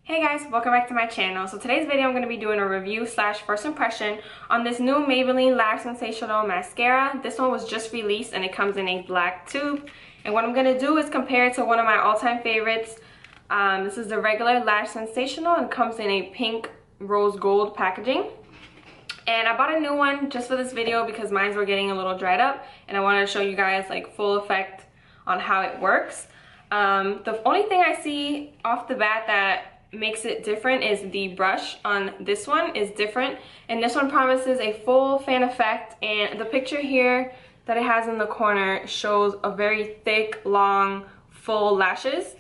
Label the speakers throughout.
Speaker 1: Hey guys, welcome back to my channel. So today's video I'm going to be doing a review slash first impression on this new Maybelline Lash Sensational Mascara. This one was just released and it comes in a black tube. And what I'm going to do is compare it to one of my all-time favorites. This is the regular Lash Sensational and it comes in a pink rose gold packaging. And I bought a new one just for this video because mine were getting a little dried up and I wanted to show you guys like full effect on how it works. The only thing I see off the bat that makes it different is the brush on this one is different, and this one promises a full fan effect, and the picture here that it has in the corner shows a very thick, long, full lashes,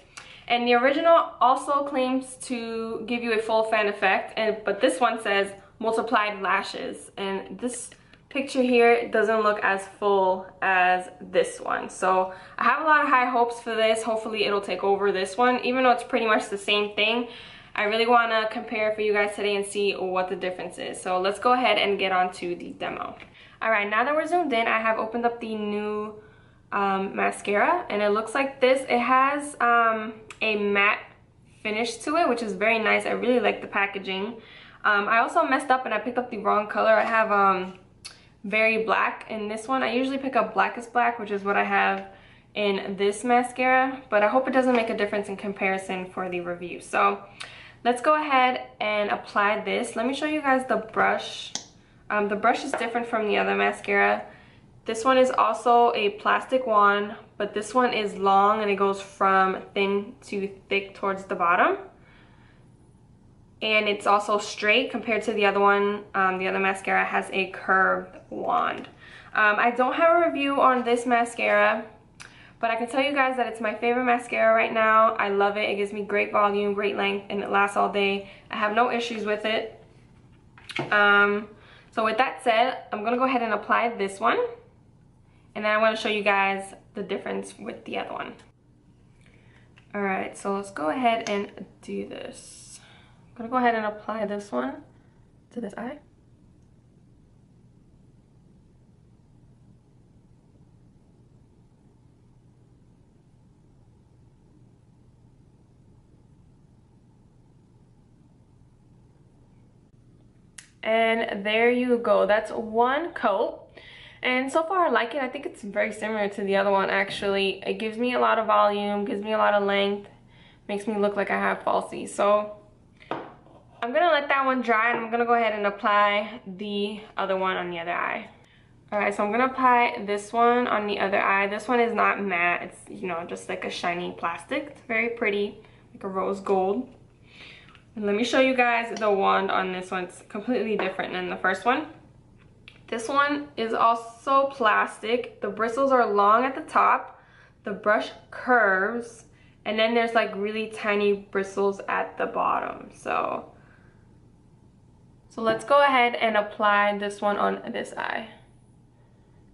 Speaker 1: and the original also claims to give you a full fan effect, but this one says multiplied lashes, and this picture here doesn't look as full as this one. So I have a lot of high hopes for this. Hopefully it'll take over this one, even though it's pretty much the same thing. I really want to compare for you guys today and see what the difference is. So let's go ahead and get on to the demo. Alright, now that we're zoomed in, I have opened up the new mascara, and it looks like this. It has a matte finish to it, which is very nice. I really like the packaging. I also messed up and I picked up the wrong color. I have very black in this one. I usually pick up blackest black, which is what I have in this mascara, but I hope it doesn't make a difference in comparison for the review. So let's go ahead and apply this. Let me show you guys the brush. The brush is different from the other mascara. This one is also a plastic wand, but this one is long and it goes from thin to thick towards the bottom. And it's also straight compared to the other one. The other mascara has a curved wand. I don't have a review on this mascara, but I can tell you guys that it's my favorite mascara right now. I love it. It gives me great volume, great length, and it lasts all day. I have no issues with it. So with that said, I'm going to go ahead and apply this one. And then I want to show you guys the difference with the other one. Alright, so let's go ahead and do this. I'm gonna go ahead and apply this one to this eye. And there you go. That's one coat. And so far I like it. I think it's very similar to the other one actually. It gives me a lot of volume, gives me a lot of length, makes me look like I have falsies. So I'm gonna let that one dry and I'm gonna go ahead and apply the other one on the other eye. Alright, so I'm gonna apply this one on the other eye. This one is not matte, it's, you know, just like a shiny plastic. It's very pretty, like a rose gold. And let me show you guys the wand on this one. It's completely different than the first one. This one is also plastic. The bristles are long at the top. The brush curves. And then there's like really tiny bristles at the bottom. So let's go ahead and apply this one on this eye.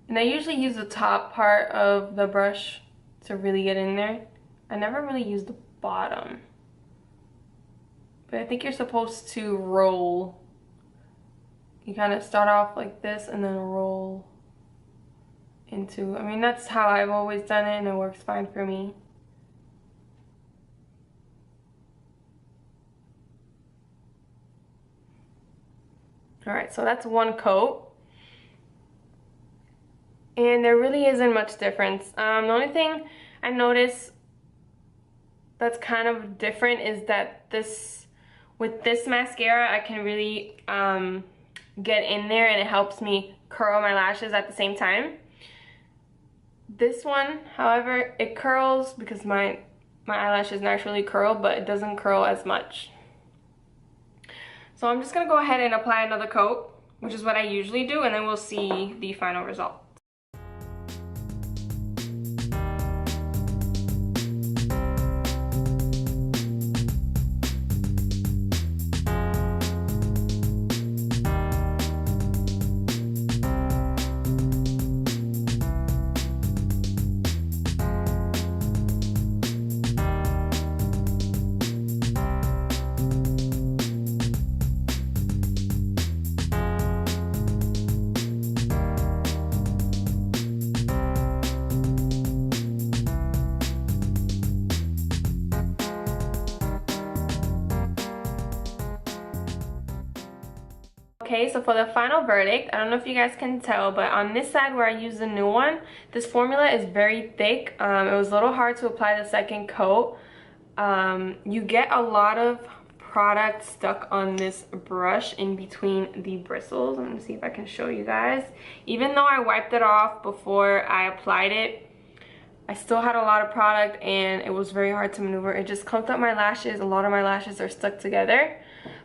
Speaker 1: And I usually use the top part of the brush to really get in there. I never really use the bottom. But I think you're supposed to roll. You kind of start off like this and then roll into, I mean, that's how I've always done it and it works fine for me. Alright, so that's one coat. And there really isn't much difference. The only thing I notice that's kind of different is that with this mascara, I can really get in there and it helps me curl my lashes at the same time. This one, however, it curls because my eyelashes naturally curl, but it doesn't curl as much. So I'm just going to go ahead and apply another coat, which is what I usually do, and then we'll see the final result. Okay, so for the final verdict, I don't know if you guys can tell, but on this side where I use the new one, this formula is very thick. It was a little hard to apply the second coat. You get a lot of product stuck on this brush in between the bristles. I'm gonna see if I can show you guys. Even though I wiped it off before I applied it, I still had a lot of product and it was very hard to maneuver. It just clumped up my lashes. A lot of my lashes are stuck together.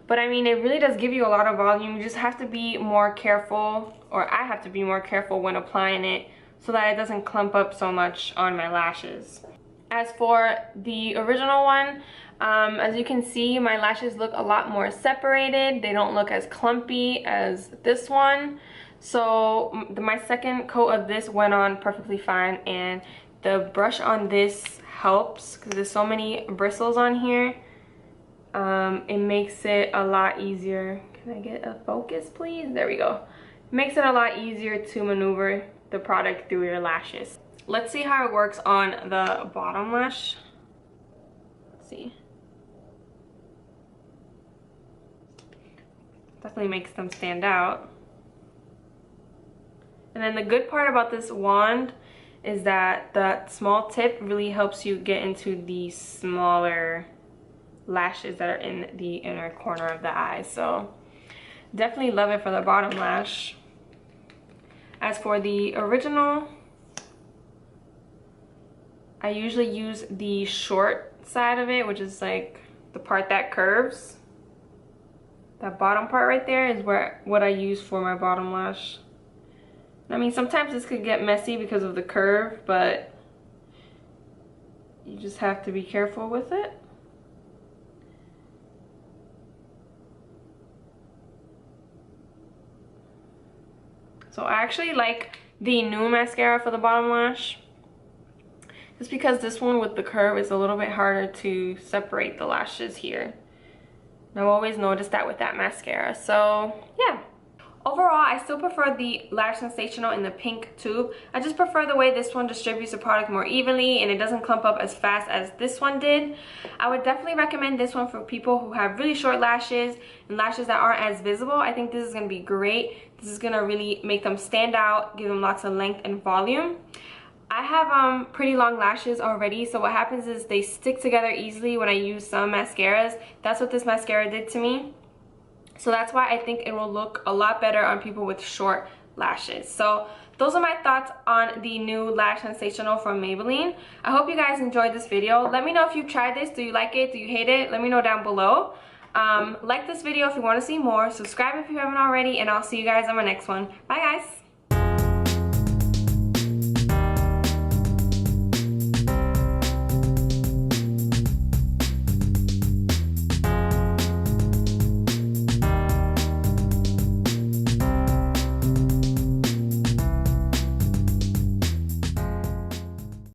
Speaker 1: But I mean, it really does give you a lot of volume. You just have to be more careful, or I have to be more careful when applying it so that it doesn't clump up so much on my lashes. As for the original one, as you can see, my lashes look a lot more separated. They don't look as clumpy as this one. So my second coat of this went on perfectly fine, and the brush on this helps because there's so many bristles on here. It makes it a lot easier. Can I get a focus, please? There we go. It makes it a lot easier to maneuver the product through your lashes. Let's see how it works on the bottom lash. Let's see. Definitely makes them stand out. And then the good part about this wand is that the small tip really helps you get into the smaller lashes that are in the inner corner of the eye. So definitely love it for the bottom lash. As for the original, I usually use the short side of it, which is like the part that curves. That bottom part right there is what I use for my bottom lash. I mean, sometimes this could get messy because of the curve, but you just have to be careful with it. So I actually like the new mascara for the bottom lash, just because this one with the curve is a little bit harder to separate the lashes here. And I've always noticed that with that mascara. So yeah. Overall, I still prefer the Lash Sensational in the pink tube. I just prefer the way this one distributes the product more evenly and it doesn't clump up as fast as this one did. I would definitely recommend this one for people who have really short lashes and lashes that aren't as visible. I think this is going to be great. This is going to really make them stand out, give them lots of length and volume. I have pretty long lashes already, so what happens is they stick together easily when I use some mascaras. That's what this mascara did to me. So that's why I think it will look a lot better on people with short lashes. So those are my thoughts on the new Lash Sensational from Maybelline. I hope you guys enjoyed this video. Let me know if you've tried this. Do you like it? Do you hate it? Let me know down below. Like this video if you want to see more. Subscribe if you haven't already, and I'll see you guys on my next one. Bye guys!